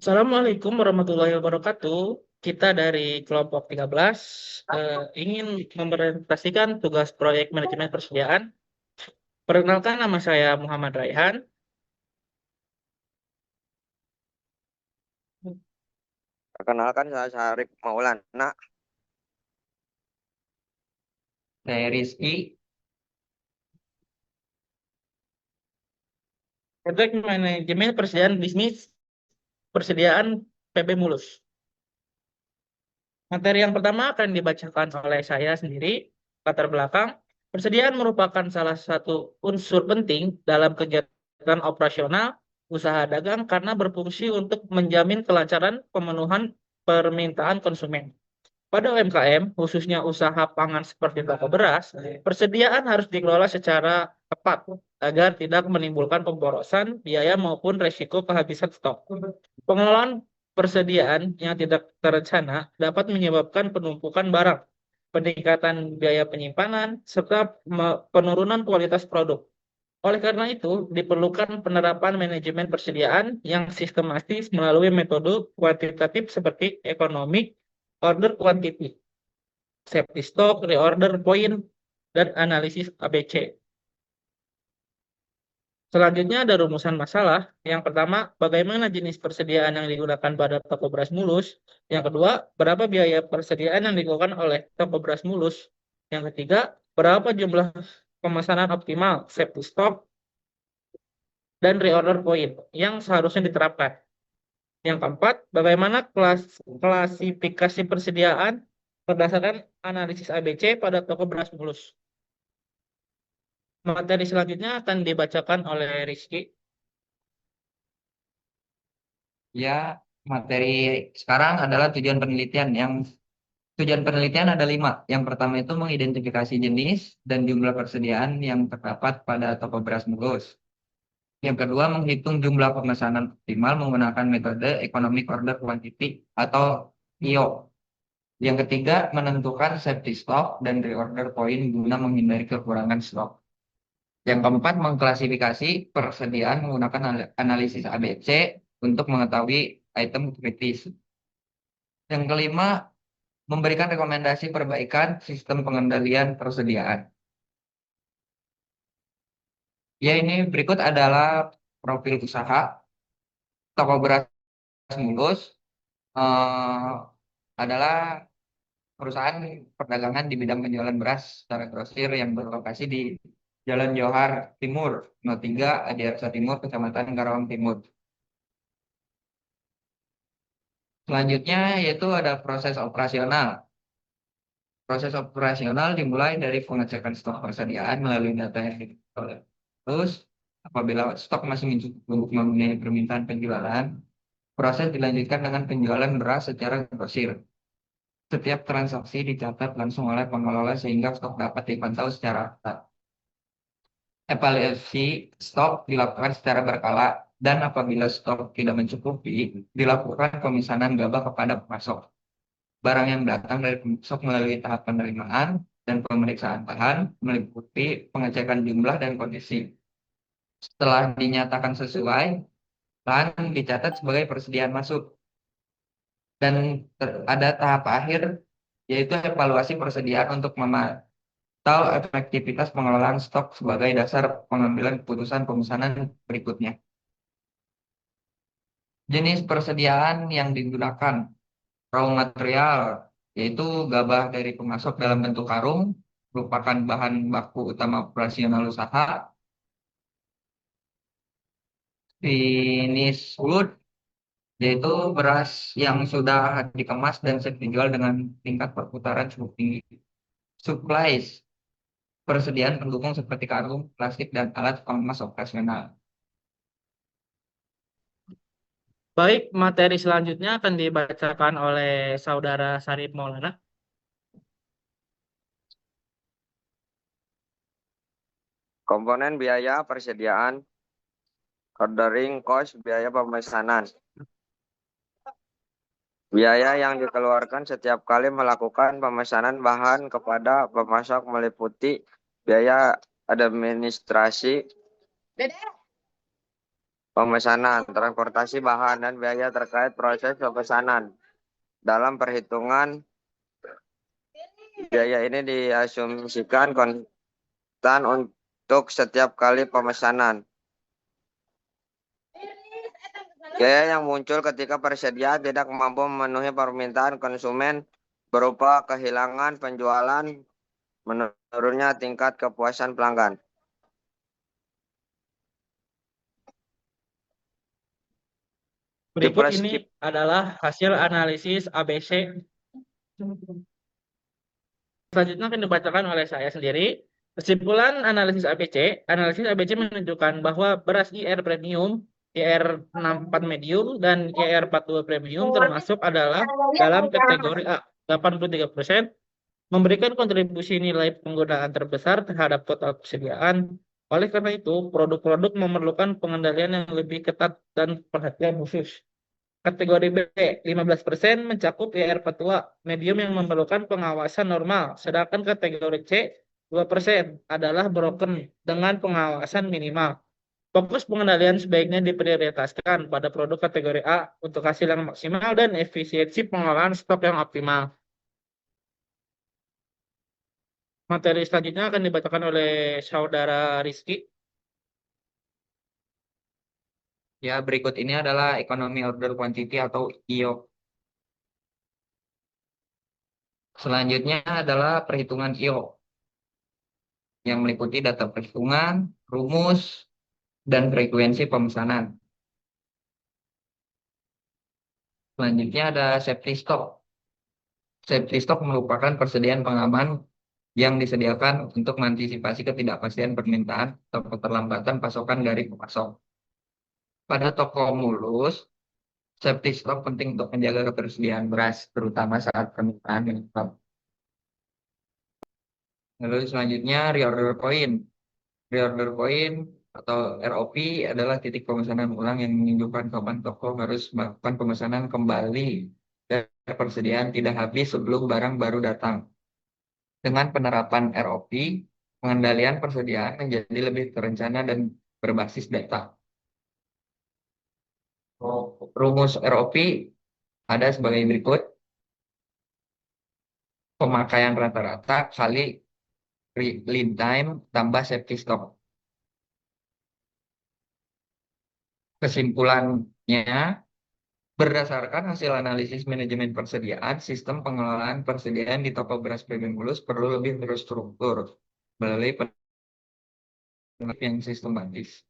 Assalamualaikum warahmatullahi wabarakatuh. Kita dari kelompok 13 ingin mempresentasikan tugas proyek manajemen persediaan. Perkenalkan, nama saya Muhammad Raihan. Perkenalkan saya Syarif Maulana. Saya Rizky. Proyek manajemen persediaan bisnis persediaan PB Mulus. Materi yang pertama akan dibacakan oleh saya sendiri. Latar belakang, persediaan merupakan salah satu unsur penting dalam kegiatan operasional usaha dagang karena berfungsi untuk menjamin kelancaran pemenuhan permintaan konsumen. Pada UMKM, khususnya usaha pangan seperti toko beras, persediaan harus dikelola secara tepat agar tidak menimbulkan pemborosan biaya maupun resiko kehabisan stok. Pengelolaan persediaan yang tidak terencana dapat menyebabkan penumpukan barang, peningkatan biaya penyimpanan, serta penurunan kualitas produk. Oleh karena itu, diperlukan penerapan manajemen persediaan yang sistematis melalui metode kuantitatif seperti economic order quantity, safety stock, reorder point, dan analisis ABC. Selanjutnya ada rumusan masalah. Yang pertama, bagaimana jenis persediaan yang digunakan pada toko beras mulus. Yang kedua, berapa biaya persediaan yang dikeluarkan oleh toko beras mulus. Yang ketiga, berapa jumlah pemesanan optimal, safety stock, dan reorder point yang seharusnya diterapkan. Yang keempat, bagaimana klasifikasi persediaan berdasarkan analisis ABC pada toko beras mulus. Materi selanjutnya akan dibacakan oleh Rizky. Ya, materi sekarang adalah tujuan penelitian ada 5. Yang pertama itu mengidentifikasi jenis dan jumlah persediaan yang terdapat pada toko beras mulus. Yang kedua, menghitung jumlah pemesanan optimal menggunakan metode Economic Order Quantity atau EO. Yang ketiga, menentukan safety stock dan reorder point guna menghindari kekurangan stok. Yang keempat, mengklasifikasi persediaan menggunakan analisis ABC untuk mengetahui item kritis. Yang kelima, memberikan rekomendasi perbaikan sistem pengendalian persediaan. Ya, ini berikut adalah profil usaha toko beras mulus. eh, adalah perusahaan perdagangan di bidang penjualan beras secara grosir yang berlokasi di Jalan Johar Timur, 03, Adiaksa Timur, Kecamatan Karawang Timur. Selanjutnya yaitu ada proses operasional. Proses operasional dimulai dari pengecekan stok persediaan melalui data yang diperoleh. Terus, apabila stok masih mencukupi untuk memenuhi permintaan penjualan, proses dilanjutkan dengan penjualan beras secara grosir. Setiap transaksi dicatat langsung oleh pengelola sehingga stok dapat dipantau secara ketat. Evaluasi stok dilakukan secara berkala dan apabila stok tidak mencukupi, dilakukan pemisahan gabah kepada pemasok. Barang yang datang dari pemasok melalui tahap penerimaan dan pemeriksaan bahan meliputi pengecekan jumlah dan kondisi. Setelah dinyatakan sesuai, bahan dicatat sebagai persediaan masuk. Dan ada tahap akhir, yaitu evaluasi persediaan untuk memantau efektivitas pengelolaan stok sebagai dasar pengambilan keputusan pemesanan berikutnya. Jenis persediaan yang digunakan, raw material, yaitu gabah dari pemasok dalam bentuk karung, merupakan bahan baku utama operasional usaha. Finish good, yaitu beras yang sudah dikemas dan siap dijual dengan tingkat perputaran cukup tinggi. Supplies, persediaan pendukung seperti karung, plastik, dan alat pengemas operasional. Baik, materi selanjutnya akan dibacakan oleh Saudara Sarip Maulana. Komponen biaya persediaan, ordering cost, biaya pemesanan. Biaya yang dikeluarkan setiap kali melakukan pemesanan bahan kepada pemasok meliputi biaya administrasi, pemesanan, transportasi bahan, dan biaya terkait proses pemesanan. Dalam perhitungan biaya ini diasumsikan konstan untuk setiap kali pemesanan. Biaya yang muncul ketika persediaan tidak mampu memenuhi permintaan konsumen berupa kehilangan penjualan, menurunnya tingkat kepuasan pelanggan. Berikut ini Diperskip. adalah hasil analisis ABC. Selanjutnya akan dibacakan oleh saya sendiri. Kesimpulan analisis ABC menunjukkan bahwa beras IR Premium, IR 64 Medium, dan IR 42 Premium termasuk adalah dalam kategori A, 83%, memberikan kontribusi nilai penggunaan terbesar terhadap total persediaan. Oleh karena itu, produk-produk memerlukan pengendalian yang lebih ketat dan perhatian khusus. Kategori B, 15% mencakup IR42 medium yang memerlukan pengawasan normal, sedangkan kategori C, 2% adalah broken dengan pengawasan minimal. Fokus pengendalian sebaiknya diprioritaskan pada produk kategori A untuk hasil yang maksimal dan efisiensi pengelolaan stok yang optimal. Materi selanjutnya akan dibacakan oleh saudara Rizky. Ya, berikut ini adalah Economy Order Quantity atau IO. Selanjutnya adalah perhitungan IO yang meliputi data perhitungan, rumus, dan frekuensi pemesanan. Selanjutnya ada safety stock. Safety stock merupakan persediaan pengaman yang disediakan untuk mengantisipasi ketidakpastian permintaan atau keterlambatan pasokan dari pemasok. Pada toko mulus, safety stock penting untuk menjaga ketersediaan beras, terutama saat permintaan meningkat. Lalu selanjutnya reorder point. Reorder point atau ROP adalah titik pemesanan ulang yang menunjukkan kapan toko harus melakukan pemesanan kembali dan persediaan tidak habis sebelum barang baru datang. Dengan penerapan ROP, pengendalian persediaan menjadi lebih terencana dan berbasis data. Rumus ROP ada sebagai berikut. Pemakaian rata-rata kali lead time tambah safety stock. Kesimpulannya, berdasarkan hasil analisis manajemen persediaan, sistem pengelolaan persediaan di toko beras premium mulus perlu lebih terstruktur melalui penelitian yang sistematis.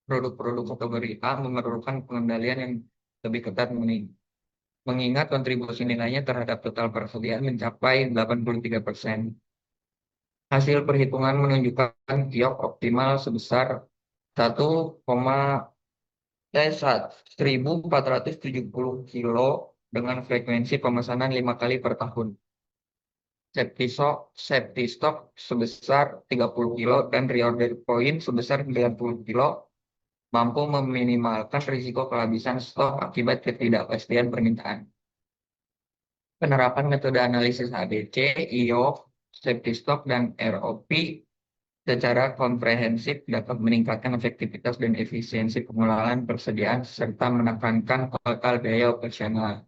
Produk-produk kategori A memerlukan pengendalian yang lebih ketat mengingat kontribusi nilainya terhadap total persediaan mencapai 83%. Hasil perhitungan menunjukkan kiok optimal sebesar 1,1470 kilo dengan frekuensi pemesanan 5 kali per tahun. Safety stock sebesar 30 kilo dan reorder point sebesar 90 kilo mampu meminimalkan risiko kehabisan stok akibat ketidakpastian permintaan. Penerapan metode analisis ABC, IO, safety stock, dan ROP secara komprehensif dapat meningkatkan efektivitas dan efisiensi pengelolaan persediaan serta menekankan total biaya operasional.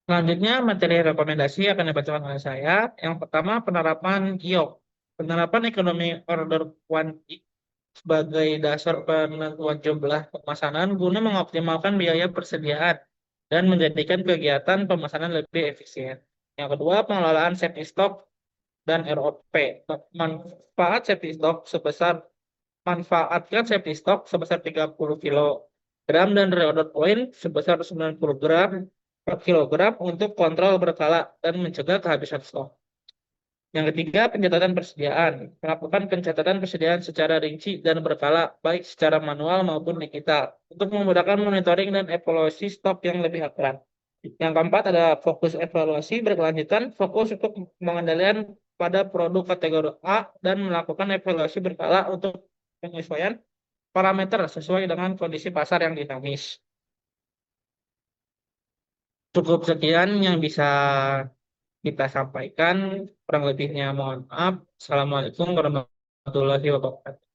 Selanjutnya, materi rekomendasi akan dibacakan oleh saya. Yang pertama, penerapan GIOQ. Penerapan ekonomi order quantity sebagai dasar penentuan jumlah pemesanan guna mengoptimalkan biaya persediaan dan menjadikan kegiatan pemesanan lebih efisien. Yang kedua, pengelolaan safety stock dan ROP. Manfaatkan safety stock sebesar 30 kilogram dan reorder point sebesar 90 gram per kilogram untuk kontrol berkala dan mencegah kehabisan stok. Yang ketiga, pencatatan persediaan. Melakukan pencatatan persediaan secara rinci dan berkala, baik secara manual maupun digital, untuk memudahkan monitoring dan evaluasi stok yang lebih akurat. Yang keempat, ada fokus evaluasi berkelanjutan, fokus untuk pengendalian pada produk kategori A dan melakukan evaluasi berkala untuk penyesuaian parameter sesuai dengan kondisi pasar yang dinamis. Cukup sekian yang bisa kita sampaikan. Kurang lebihnya mohon maaf. Assalamualaikum warahmatullahi wabarakatuh.